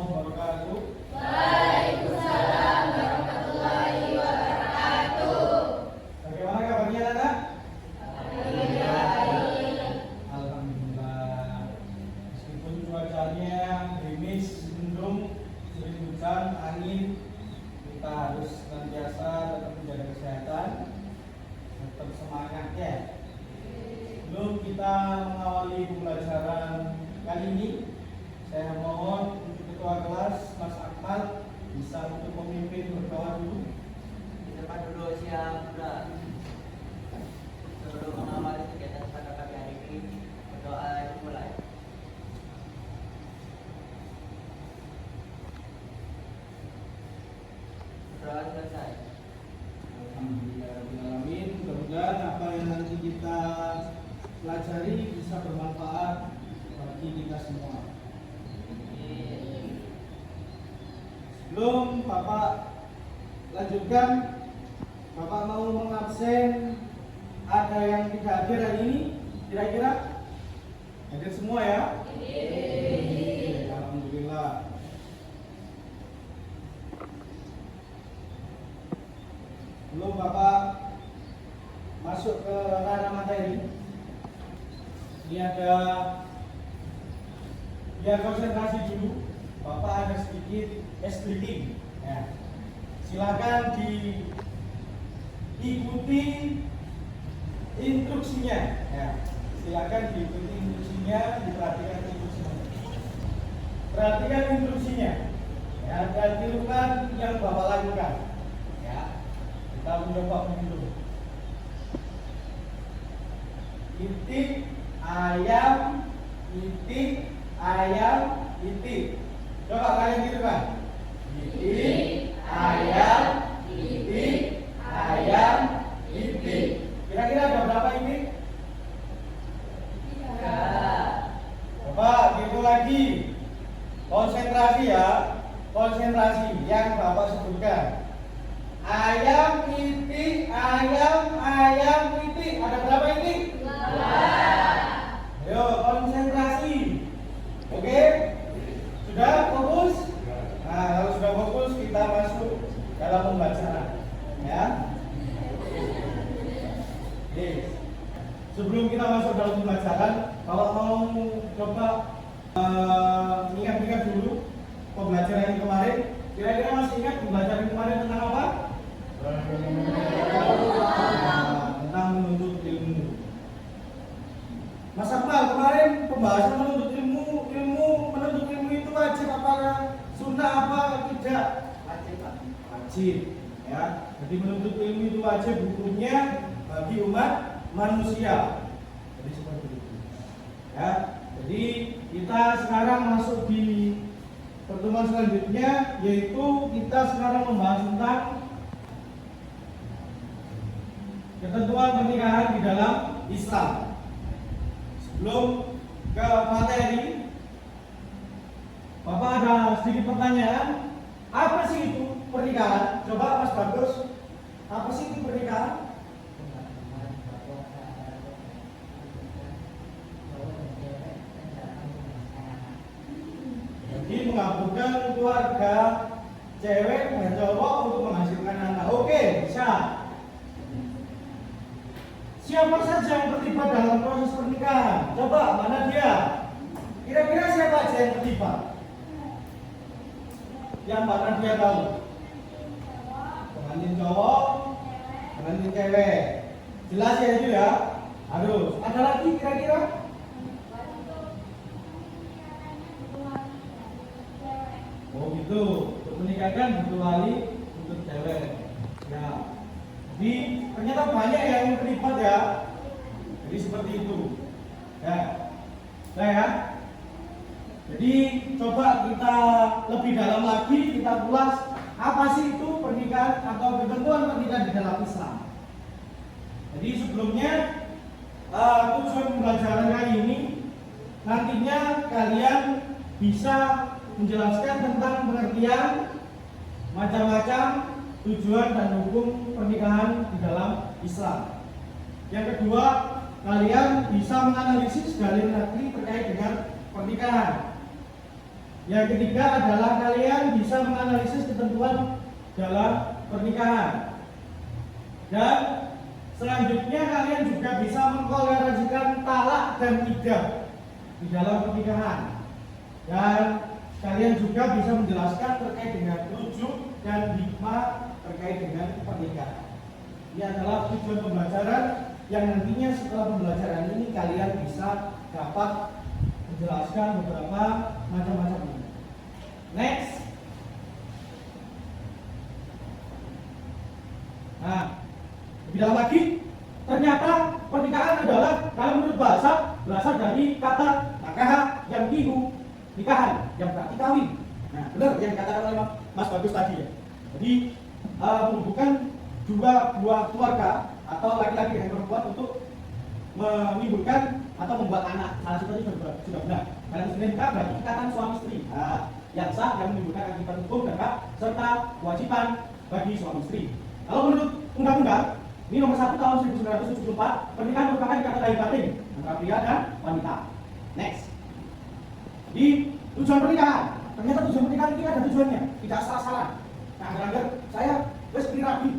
wabarakatuh. Waalaikumsalam warahmatullahi wabarakatuh. Bagaimana kabarnya anak? Alhamdulillah. Alhamdulillah. Meskipun cuacanya gerimis, mendung, sering hujan, angin, kita harus senantiasa tetap menjaga kesehatan, tetap semangat ya. Sebelum kita mengawali pembelajaran kali ini, saya mohon untuk ketua kelas Mas Akmal bisa untuk memimpin berdoa dulu. Di depan dulu siap sudah. Sebelum mengawali kegiatan pada pagi hari ini, berdoa dimulai. Berdoa selesai. Alhamdulillahirrahmanirrahim. Mudah-mudahan apa yang nanti kita pelajari bisa bermanfaat bagi kita semua. Sebelum Bapak lanjutkan, Bapak mau mengabsen ada yang tidak hadir hari ini? Kira-kira hadir semua ya? Alhamdulillah. Belum Bapak masuk ke ranah materi, ini ada biar konsentrasi dulu. Bapak ada sedikit explicating ya. Silakan diikuti instruksinya ya. Silakan diikuti instruksinya, diperhatikan instruksinya. Perhatikan instruksinya ya, dan tirukan yang Bapak lakukan ya. Kita mencoba mengiru. Titik ayam, titik ayam, titik. Coba kalian gitu kan? Titik ayam, titik ayam, titik. Kira-kira ada berapa titik? 3. Coba gitu lagi. Konsentrasi ya. Konsentrasi yang Bapak sebutkan. Ayam, titik, ayam, titik. Ada berapa titik? 2. Ayo konsentrasi. Oke? Sudah fokus? Nah, kalau sudah fokus kita masuk dalam pembacaan ya. Oke. Sebelum kita masuk dalam pembacaan, kalau mau coba ingat-ingat dulu pembelajaran yang kemarin. Kira-kira masih ingat pembelajaran kemarin tentang apa? Tentang menuntut ilmu. Mas Akmal, kemarin pembahasan menuntut ilmu itu wajib apa sunnah apa tidak? Wajib, Pak. Wajib ya. Jadi menuntut ilmu itu wajib hukumnya bagi umat manusia. Jadi seperti itu. Ya. Jadi kita sekarang masuk di pertemuan selanjutnya, yaitu kita sekarang membahas tentang ketentuan pernikahan di dalam Islam. Sebelum ke materi, Bapak ada sedikit pertanyaan. Apa sih itu pernikahan? Coba Mas Bagus, apa sih itu pernikahan? Jadi menggabungkan keluarga cewek dan cowok untuk menghasilkan anak. Oke, bisa. Siapa saja yang terlibat dalam proses pernikahan? Coba, mana dia? Kira-kira siapa aja yang terlibat? Yang mana dia tahu? Pengantin cowok, pengantin cewek. Jelas ya itu ya? Harus. Ada lagi kira-kira? Oh gitu. Untuk menikahkan butuh wali untuk cewek. Ya. Jadi ternyata banyak yang terlibat ya. Jadi seperti itu. Ya. Nah ya. Jadi coba kita lebih dalam lagi, kita ulas apa sih itu pernikahan atau ketentuan pernikahan di dalam Islam. Jadi sebelumnya tujuan pembelajaran kali ini nantinya kalian bisa menjelaskan tentang pengertian macam-macam tujuan dan hukum pernikahan di dalam Islam. Yang kedua, kalian bisa menganalisis dalil-dalil terkait dengan pernikahan. Yang ketiga adalah kalian bisa menganalisis ketentuan dalam pernikahan. Dan selanjutnya kalian juga bisa mengkolerasikan talak dan iddah di dalam pernikahan. Dan kalian juga bisa menjelaskan terkait dengan rujuk dan hikmah terkait dengan pernikahan. Ini adalah tujuan pembelajaran yang nantinya setelah pembelajaran ini kalian bisa dapat menjelaskan beberapa macam-macam ini. Next. Nah, lebih dalam lagi, ternyata pernikahan adalah kalau menurut bahasa berasal dari kata nakah yang kihu, nikahan yang berarti kawin. Nah, benar yang dikatakan oleh Mas Bagus tadi ya. Jadi menghubungkan dua buah keluarga atau laki-laki dan perempuan untuk menimbulkan atau membuat anak. Salah satunya sudah benar. Karena istilah nikah berarti ikatan suami istri. Nah, yang sah yang menimbulkan akibat hukum dan hak serta kewajiban bagi suami istri. Kalau menurut undang-undang ini nomor 1 tahun 1974, pernikahan merupakan ikatan lahir batin antara pria dan wanita. Next. Di tujuan pernikahan, ternyata tujuan pernikahan ini ada tujuannya, tidak salah-salah. Nah, agar saya wes rapi,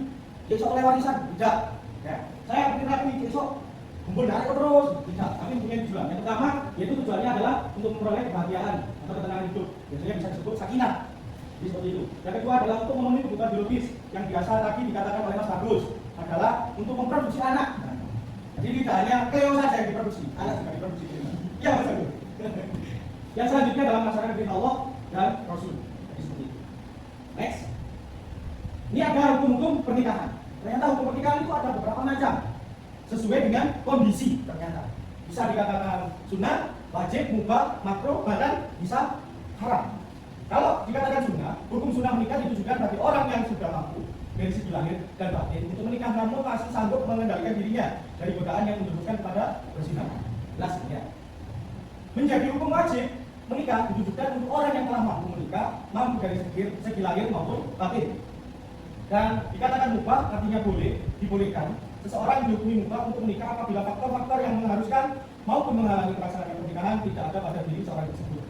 besok oleh warisan, tidak. Ya, saya rapi, besok kumpul darah terus, tidak. Tapi mempunyai tujuan. Yang pertama, yaitu tujuannya adalah untuk memperoleh kebahagiaan atau ketenangan hidup. Biasanya bisa disebut sakinah. Jadi seperti itu. Yang kedua adalah untuk memenuhi kebutuhan biologis yang biasa tadi dikatakan oleh Mas Bagus adalah untuk memproduksi anak. Jadi tidak hanya Cleo saja yang diproduksi, anak juga diproduksi. Ya Mas Bagus. Yang selanjutnya adalah melaksanakan perintah Allah dan Rasul. Jadi seperti itu. Next. Ini ada hukum-hukum pernikahan. Ternyata hukum pernikahan itu ada beberapa macam sesuai dengan kondisi. Ternyata bisa dikatakan sunnah, wajib, mubah, makruh, bahkan bisa haram. Kalau dikatakan sunnah, hukum sunnah menikah ditujukan bagi orang yang sudah mampu dari segi lahir dan batin untuk menikah namun masih sanggup mengendalikan dirinya dari godaan yang menjuruskan kepada berzina. Jelas ya. Menjadi hukum wajib menikah ditujukan untuk orang yang telah mampu menikah, mampu dari segi lahir maupun batin. Dan dikatakan mubah artinya boleh, dibolehkan. Seseorang dihukumi mubah untuk menikah apabila faktor-faktor yang mengharuskan maupun menghalangi pelaksanaan pernikahan tidak ada pada diri seorang tersebut.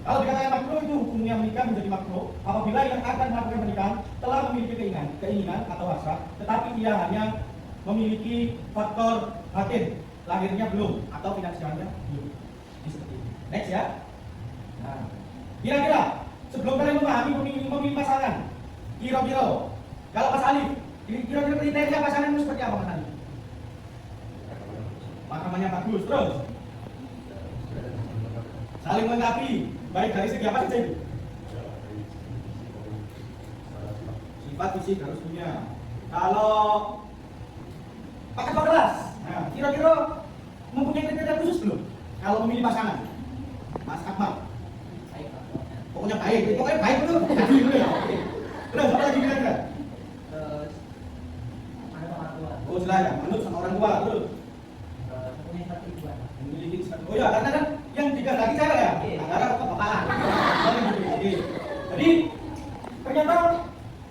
Kalau dikatakan makruh itu hukumnya menikah menjadi makruh apabila yang akan melakukan pernikahan telah memiliki keinginan atau hasrat, tetapi ia hanya memiliki faktor batin, lahirnya belum atau finansialnya belum. Seperti itu. Next ya. Nah, kira-kira sebelum kalian memahami memilih pasangan, kira-kira kalau Mas Alif, kira-kira kriteria pasangan itu seperti apa Mas Alif? Makamannya bagus, terus saling melengkapi, baik dari segi apa saja itu? Sifat fisik harus punya. Kalau paket kelas, nah kira-kira mempunyai kriteria khusus belum? Kalau memilih pasangan, Mas Akmal, pokoknya baik itu. Terus apa lagi kira-kira? Terus ada orang tua. Oh jelas ya, menurut sama orang tua terus. Punya satu tujuan. Memiliki satu. Oh ya, karena kan yang digandaki cewek ya, antara kebapaan. Jadi ternyata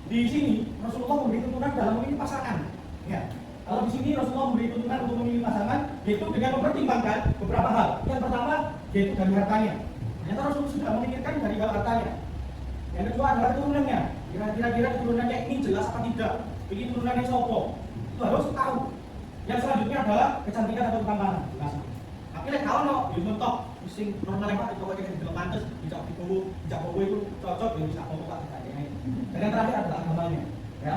di sini Rasulullah memberi tuntunan dalam memilih pasangan. Ya. Kalau di sini Rasulullah memberi tuntunan untuk memilih pasangan, yaitu dengan mempertimbangkan beberapa hal. Yang pertama, yaitu dari hartanya. Ternyata Rasulullah sudah memikirkan dari hartanya. Yang kedua adalah turunannya. Kira-kira turunannya ini jelas apa tidak? Ini turunannya sopo. Itu harus tahu. Yang selanjutnya adalah kecantikan atau ketampanan. Tapi lek kalau no, ya mentok, sing normal lek itu kayak di pantes, bisa dibawa, itu cocok ya bisa foto Pak katanya. Dan yang terakhir adalah agamanya. Ya.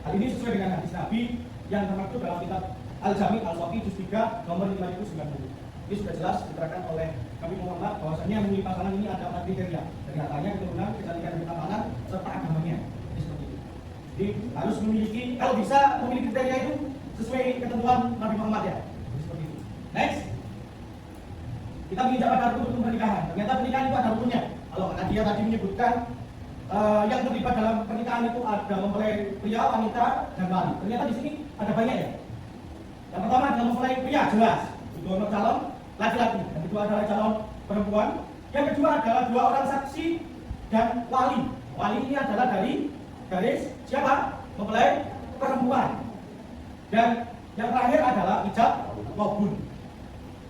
Hal ini sesuai dengan hadis Nabi yang termaktub dalam kitab Al-Jami Al-Sahih juz 3 nomor 5090. Ini sudah jelas diterangkan oleh Nabi Muhammad bahwasanya memilih pasangan ini ada 4 kriteria. Dari hartanya, keturunan, kecantikan dan ketampanan serta agamanya. Ini seperti itu. Jadi harus memiliki, kalau bisa memiliki kriteria itu sesuai ketentuan Nabi Muhammad ya. Jadi seperti itu. Next. Kita menginjak pada rukun pernikahan. Ternyata pernikahan itu ada rukunnya. Kalau dia tadi menyebutkan yang terlibat dalam pernikahan itu ada mempelai pria, wanita, dan wali. Ternyata di sini ada banyak ya. Yang pertama adalah mempelai pria, jelas. Itu orang calon laki-laki. Yang kedua adalah calon perempuan. Yang kedua adalah 2 orang saksi dan wali. Wali ini adalah dari garis siapa? Mempelai perempuan. Dan yang terakhir adalah ijab kabul.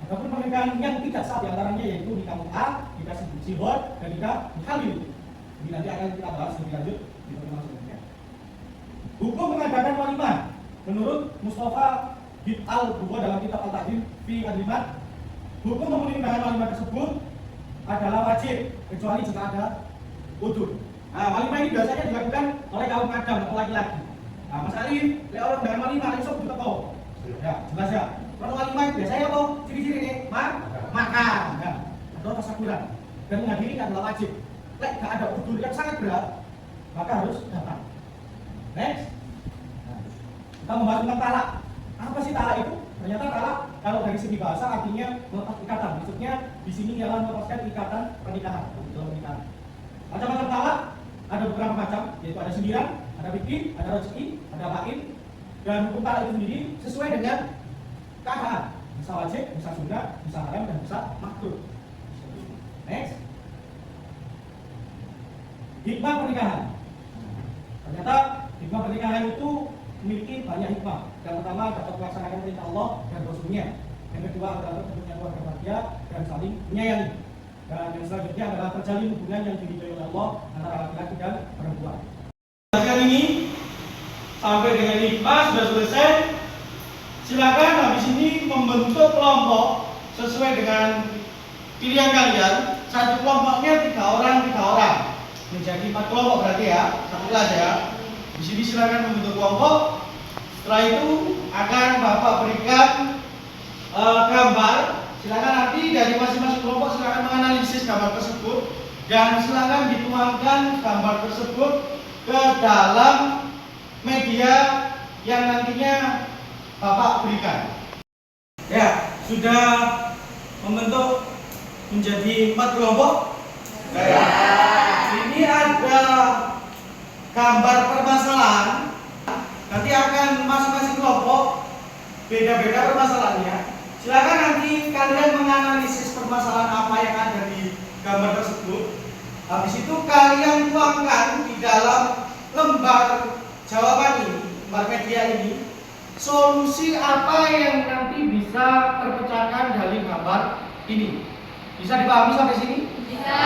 Adapun pernikahan yang tidak sah diantaranya yaitu nikah mut'ah, nikah sihor, dan nikah halil. Ini nanti akan kita bahas lebih lanjut di pertemuan selanjutnya. Hukum mengadakan walimah menurut Mustafa bin Al-Bukhari dalam kitab Al-Tahdim fi Al-Limat, hukum memenuhi walimah tersebut adalah wajib kecuali jika ada udzur. Nah, walimah ini biasanya dilakukan oleh kaum kadang atau laki-laki. Nah, Mas Ali, orang dengan walimah itu juga tahu. Ya, jelas ya. Kalau walimah biasanya apa? Ciri-ciri nih, makan, ya, atau tasakuran. Dan menghadiri adalah wajib. Lek gak ada udzur yang sangat berat, maka harus datang. Next. Nah, kita membahas tentang talak. Apa sih talak itu? Ternyata talak kalau dari segi bahasa artinya melepas ikatan. Maksudnya di sini ialah melepaskan ikatan pernikahan. Dalam pernikahan. Macam-macam talak ada beberapa macam, yaitu ada sindiran, ada fikih, ada roj'i, ada bain. Dan hukum talak itu sendiri sesuai dengan keadaan. Bisa wajib, bisa sunnah, bisa haram, dan bisa makruh. Next. Hikmah pernikahan. Ternyata hikmah pernikahan itu memiliki banyak hikmah. Yang pertama dapat melaksanakan perintah Allah dan Rasulnya. Yang kedua adalah terbentuknya keluarga bahagia dan saling menyayangi. Dan yang selanjutnya adalah terjalin hubungan yang diridhoi oleh Allah antara laki-laki dan perempuan. Kali ini sampai dengan hikmah sudah selesai. Silakan habis ini membentuk kelompok sesuai dengan pilihan kalian. Satu kelompoknya 3 orang. Menjadi 4 kelompok berarti ya, satu kelas ya. Di sini silakan membentuk kelompok. Setelah itu akan Bapak berikan gambar. Silakan nanti dari masing-masing kelompok silakan menganalisis gambar tersebut dan silakan dituangkan gambar tersebut ke dalam media yang nantinya Bapak berikan. Ya, sudah membentuk menjadi 4 kelompok. Ya. Ini ada gambar permasalahan. Nanti akan masing-masing kelompok beda-beda permasalahannya. Silakan nanti kalian menganalisis permasalahan apa yang ada di gambar tersebut. Habis itu kalian tuangkan di dalam lembar jawaban ini, lembar media ini, solusi apa yang nanti bisa terpecahkan dari gambar ini. Bisa dipahami sampai sini? Bisa.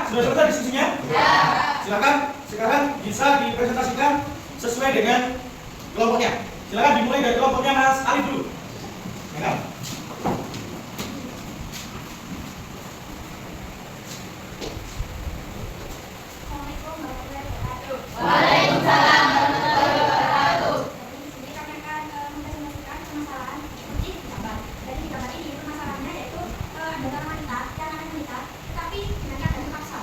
Sudah selesai diskusinya? Ya. Silakan sekarang bisa dipresentasikan sesuai dengan kelompoknya. Silakan dimulai dari kelompoknya Mas Ali dulu. Ya. Waalaikumsalam warahmatullahi wabarakatuh. Di sini kami akan mempresentasikan permasalahan seperti di gambar. Jadi di gambar ini permasalahannya yaitu ada seorang wanita yang akan menikah, tapi dengan keadaan terpaksa.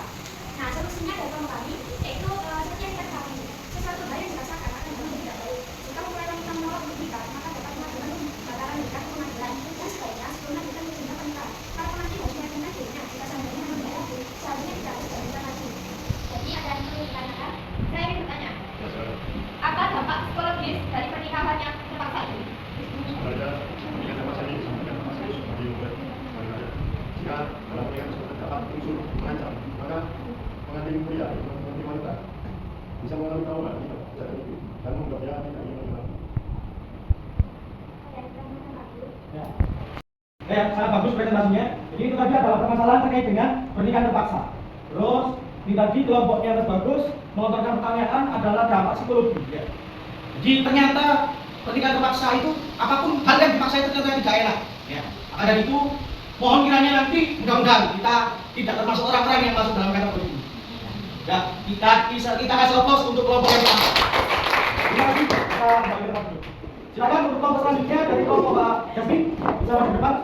Nah, solusinya dari kelompok kami yaitu seperti yang kita ketahui, sesuatu hal yang dirasakan akan berlaku tidak baik. Jika mulai wanita menolak untuk nikah, maka dapat mengajukan pembatalan nikah ke pengadilan dan sebaiknya sebelum melanjutkan jenjang pernikahan. Para pengantin harus meyakinkan dirinya jika seandainya membayar seharusnya tidak harus dilanjutkan lagi. Jadi ada yang perlu ditanyakan. Saya ingin bertanya, apa dampak psikologis dari pernikahan yang terpaksa ini? Ada pernikahan terpaksa ini disampaikan terpaksa sebagai diubah. Jika dalam pernikahan tersebut terdapat unsur mengancam, maka pengantin pria atau pengantin wanita bisa mengalami trauma jika kejadian itu dan membuatnya tidak ingin mengalami. Ya. Sangat bagus presentasinya. Jadi itu tadi adalah permasalahan terkait dengan pernikahan terpaksa. Terus di tadi kelompoknya harus bagus melontarkan pertanyaan adalah dampak psikologi. Ya. Jadi ternyata pernikahan terpaksa itu apapun hal yang dipaksa itu ternyata tidak enak. Ya. Maka dari itu mohon kiranya nanti mudah-mudahan kita tidak termasuk orang-orang yang masuk dalam kategori ini. Ya, kita kasih aplaus untuk kelompok yang pertama. Terima kasih. Kita kembali ke depan dulu. Silakan untuk kelompok selanjutnya dari kelompok Pak Jasmin bisa masuk ke depan.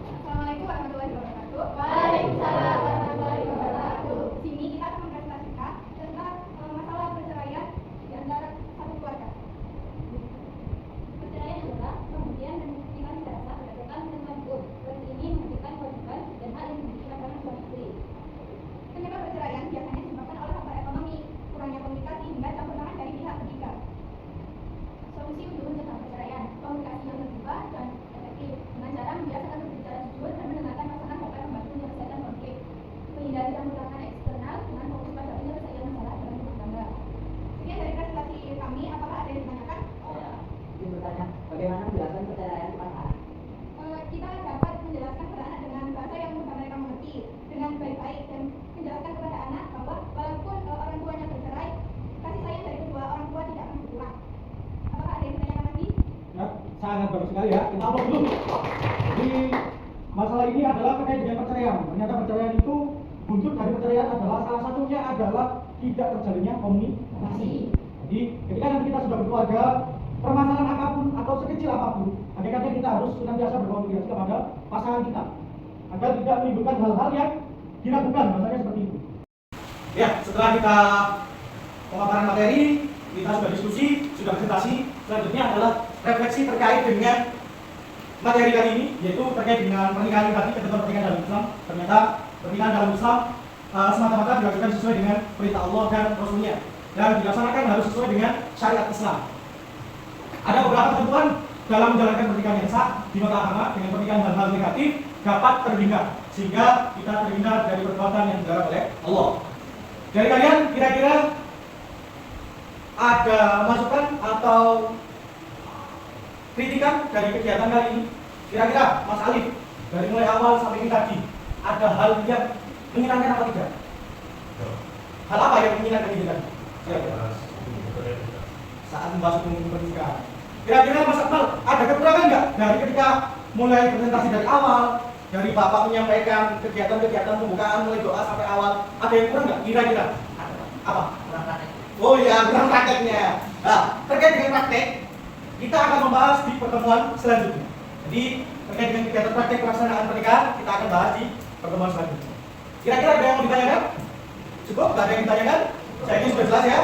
Assalamualaikum warahmatullahi wabarakatuh. Waalaikumsalam warahmatullahi wabarakatuh. Di sini kita akan mempresentasikan Bagaimana menjelaskan perceraian kepada anak? Kita dapat menjelaskan kepada anak dengan bahasa yang mudah mereka mengerti dengan baik-baik dan menjelaskan kepada anak bahwa walaupun orang tuanya bercerai, kasih sayang dari kedua orang tua tidak akan berkurang. Apakah ada yang ditanyakan lagi? Ya, sangat bagus sekali ya. Kita upload dulu. Jadi masalah ini adalah terkait dengan perceraian. Ternyata perceraian itu buntut dari perceraian adalah salah satunya adalah tidak terjalinnya komunikasi. Jadi ketika nanti kita sudah berkeluarga, permasalahan apapun atau sekecil apapun, hakikatnya kita harus senantiasa berkomunikasi kepada pasangan kita agar tidak menimbulkan hal-hal yang diragukan, bahasanya seperti itu. Ya, setelah kita pemaparan materi, kita sudah diskusi, sudah presentasi. Selanjutnya adalah refleksi terkait dengan materi kali ini, yaitu terkait dengan pernikahan tadi, ketentuan pernikahan dalam Islam. Ternyata pernikahan dalam Islam semata-mata dilakukan sesuai dengan perintah Allah dan Rasulnya, dan dilaksanakan harus sesuai dengan syariat Islam. Ada beberapa ketentuan dalam menjalankan pernikahan yang sah di mata agama dengan pernikahan hal-hal negatif dapat terhindar, sehingga kita terhindar dari perbuatan yang dilarang oleh Allah. Dari kalian kira-kira ada masukan atau kritikan dari kegiatan kali ini? Kira-kira Mas Alif, dari mulai awal sampai ini tadi, ada hal yang menyenangkan apa tidak? Hal apa yang menyenangkan ini tadi? Saat membahas hukum pernikahan. Kira-kira Mas Akmal, ada kekurangan nggak dari ketika mulai presentasi dari awal, dari Bapak menyampaikan kegiatan-kegiatan pembukaan mulai doa sampai awal, ada yang kurang nggak? Kira-kira apa? Kurang praktek. Oh iya, kurang prakteknya. Nah, terkait dengan praktek, kita akan membahas di pertemuan selanjutnya. Jadi, terkait dengan kegiatan praktek pelaksanaan pernikahan, kita akan bahas di pertemuan selanjutnya. Kira-kira ada yang mau ditanyakan? Cukup? Tidak ada yang ditanyakan? Saya ini sudah jelas ya.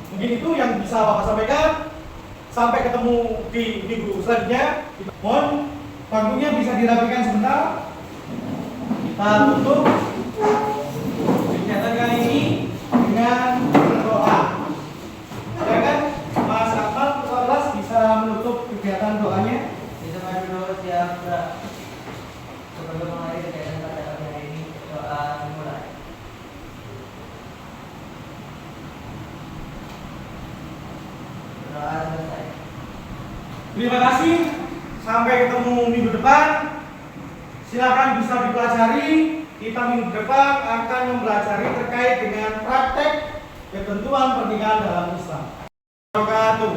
Mungkin itu yang bisa Bapak sampaikan. Sampai ketemu di minggu selanjutnya. Mohon panggungnya bisa dirapikan sebentar. Kita tutup kegiatan kali ini dengan berdoa. Silakan Mas Akmal ketua kelas bisa menutup kegiatan doanya. Disebar dulu siap gerak. Sebelum mengakhiri kegiatan pada hari ini, doa dimulai. Doa selesai. Terima kasih. Sampai ketemu minggu depan. Silakan bisa dipelajari. Kita minggu depan akan mempelajari terkait dengan praktek ketentuan pernikahan dalam Islam. Wabarakatuh.